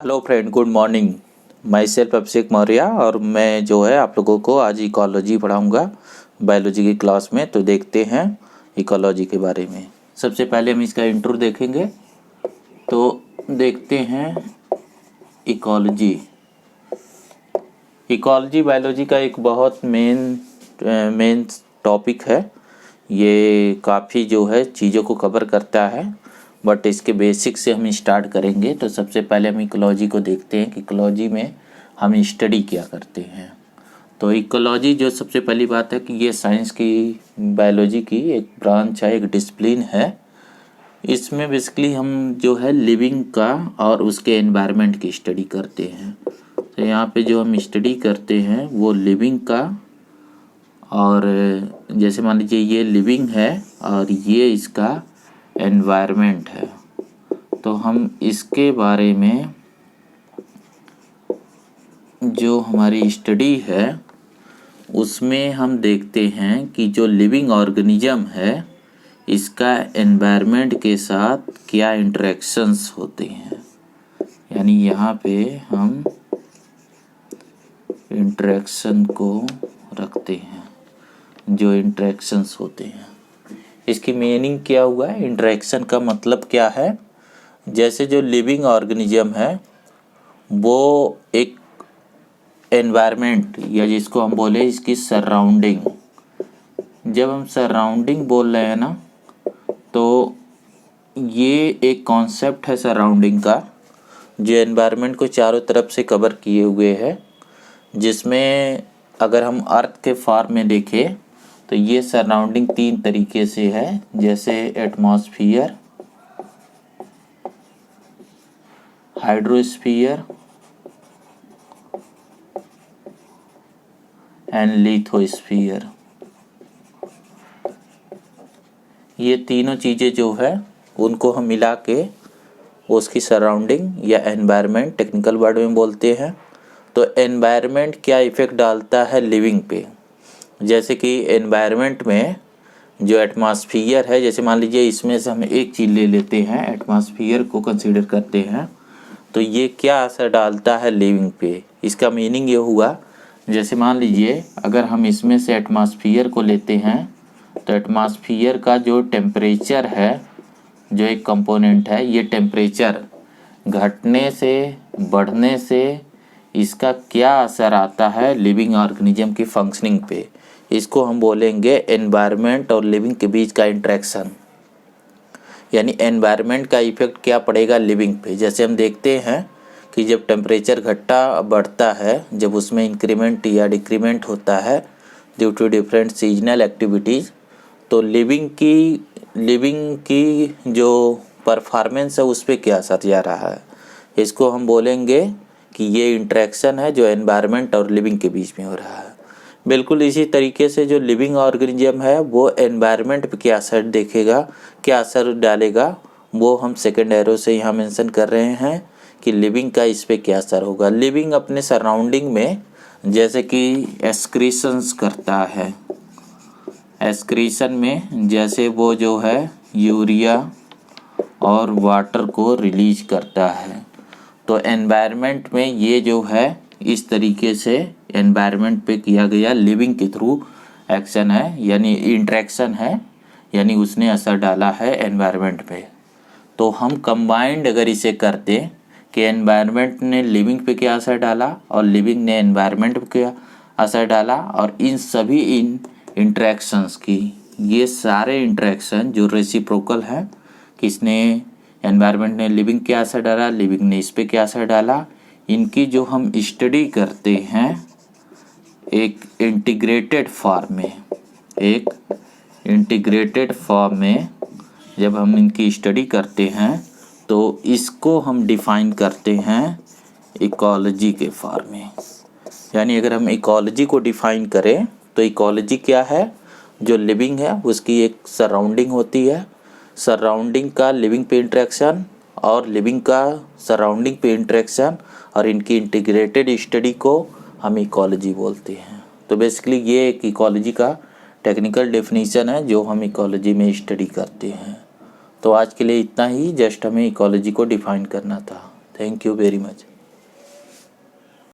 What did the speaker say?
Hello friend, good morning. Myself Abhishek Maurya और मैं जो है आप लोगों को आज इकोलॉजी पढ़ाऊँगा बायोलॉजी की क्लास में। तो देखते हैं इकोलॉजी के बारे में। सबसे पहले हम इसका इंट्रो देखेंगे। तो देखते हैं इकोलॉजी। इकोलॉजी बायोलॉजी का एक बहुत मेन टॉपिक है। ये काफ़ी जो है चीज़ों को कवर करता है, बट इसके बेसिक से हम स्टार्ट करेंगे। तो सबसे पहले हम इकोलॉजी को देखते हैं कि इकोलॉजी में हम स्टडी क्या करते हैं। तो इकोलॉजी जो सबसे पहली बात है कि ये साइंस की बायोलॉजी की एक ब्रांच है, एक डिसिप्लिन है। इसमें बेसिकली हम जो है लिविंग का और उसके एनवायरनमेंट की स्टडी करते हैं। तो यहाँ पे जो हम स्टडी करते हैं वो लिविंग का, और जैसे मान लीजिए ये लिविंग है और ये इसका एनवायरनमेंट है। तो हम इसके बारे में जो हमारी स्टडी है उसमें हम देखते हैं कि जो लिविंग ऑर्गेनिज्म है इसका एनवायरनमेंट के साथ क्या इंटरेक्शंस होते हैं। यानी यहाँ पे हम इंटरेक्शन को रखते हैं, जो इंटरेक्शंस होते हैं। इसकी मीनिंग क्या हुआ है, इंटरेक्शन का मतलब क्या है। जैसे जो लिविंग ऑर्गेनिज्म है वो एक एनवायरनमेंट, या जिसको हम बोले इसकी सराउंडिंग, जब हम सराउंडिंग बोल रहे हैं ना, तो ये एक कॉन्सेप्ट है सराउंडिंग का जो एनवायरनमेंट को चारों तरफ से कवर किए हुए है। जिसमें अगर हम अर्थ के फॉर्म में देखें तो ये सराउंडिंग 3 तरीके से है, जैसे एटमॉस्फियर, हाइड्रोस्फीयर एंड लिथोस्फीयर। ये तीनों चीज़ें जो है उनको हम मिला के उसकी सराउंडिंग या एनवायरनमेंट टेक्निकल वर्ड में बोलते हैं। तो एनवायरनमेंट क्या इफ़ेक्ट डालता है लिविंग पे, जैसे कि एनवायरनमेंट में जो एटमॉस्फियर है, जैसे मान लीजिए इसमें से हम एक चीज़ ले लेते हैं, एटमॉस्फियर को कंसीडर करते हैं, तो ये क्या असर डालता है लिविंग पे। इसका मीनिंग ये हुआ, जैसे मान लीजिए अगर हम इसमें से एटमॉस्फियर को लेते हैं तो एटमॉस्फियर का जो टेम्परेचर है, जो एक कंपोनेंट है, ये टेम्परेचर घटने से बढ़ने से इसका क्या असर आता है लिविंग ऑर्गेनिज्म की फंक्शनिंग पे, इसको हम बोलेंगे एनवायरनमेंट और लिविंग के बीच का इंटरेक्शन। यानी एनवायरनमेंट का इफेक्ट क्या पड़ेगा लिविंग पे। जैसे हम देखते हैं कि जब टेम्परेचर घटता बढ़ता है, जब उसमें इंक्रीमेंट या डिक्रीमेंट होता है due to different seasonal activities, तो लिविंग की जो परफॉर्मेंस है उस पर क्या असर जा रहा है, इसको हम बोलेंगे कि ये इंटरेक्शन है जो एनवायरनमेंट और लिविंग के बीच में हो रहा है। बिल्कुल इसी तरीके से जो लिविंग ऑर्गेनिज्म है वो एनवायरनमेंट पे क्या असर देखेगा, क्या असर डालेगा, वो हम सेकंड एरो से यहाँ मेंशन कर रहे हैं कि लिविंग का इस पे क्या असर होगा। लिविंग अपने सराउंडिंग में जैसे कि एक्सक्रीशंस करता है, एक्सक्रीशन में जैसे वो जो है यूरिया और वाटर को रिलीज करता है। तो एनवायरनमेंट में ये जो है इस तरीके से एनवायरनमेंट पे किया गया लिविंग के थ्रू एक्शन है, यानी इंटरेक्शन है, यानी उसने असर डाला है एनवायरनमेंट पे। तो हम कंबाइंड अगर इसे करते कि एनवायरनमेंट ने लिविंग पे क्या असर डाला और लिविंग ने एनवायरनमेंट पे क्या असर डाला, और इन सभी इंटरेक्शंस की, ये सारे इंटरेक्शन जो रेसिप्रोकल हैं, किसने एनवायरनमेंट ने लिविंग क्या असर डाला, लिविंग ने इस पे क्या असर डाला, इनकी जो हम स्टडी करते हैं एक इंटीग्रेटेड फॉर्म में जब हम इनकी स्टडी करते हैं तो इसको हम डिफाइन करते हैं इकोलॉजी के फॉर्म में। यानी अगर हम इकोलॉजी को डिफाइन करें तो इकोलॉजी क्या है, जो लिविंग है उसकी एक सराउंडिंग होती है, सराउंडिंग का लिविंग पे इंटरेक्शन और लिविंग का सराउंडिंग पे इंटरेक्शन, और इनकी इंटीग्रेटेड स्टडी को हम इकोलॉजी बोलते हैं। तो बेसिकली ये एक इकोलॉजी का टेक्निकल डेफिनेशन है जो हम इकोलॉजी में स्टडी करते हैं। तो आज के लिए इतना ही, जस्ट हमें इकोलॉजी को डिफाइन करना था। Thank you very much.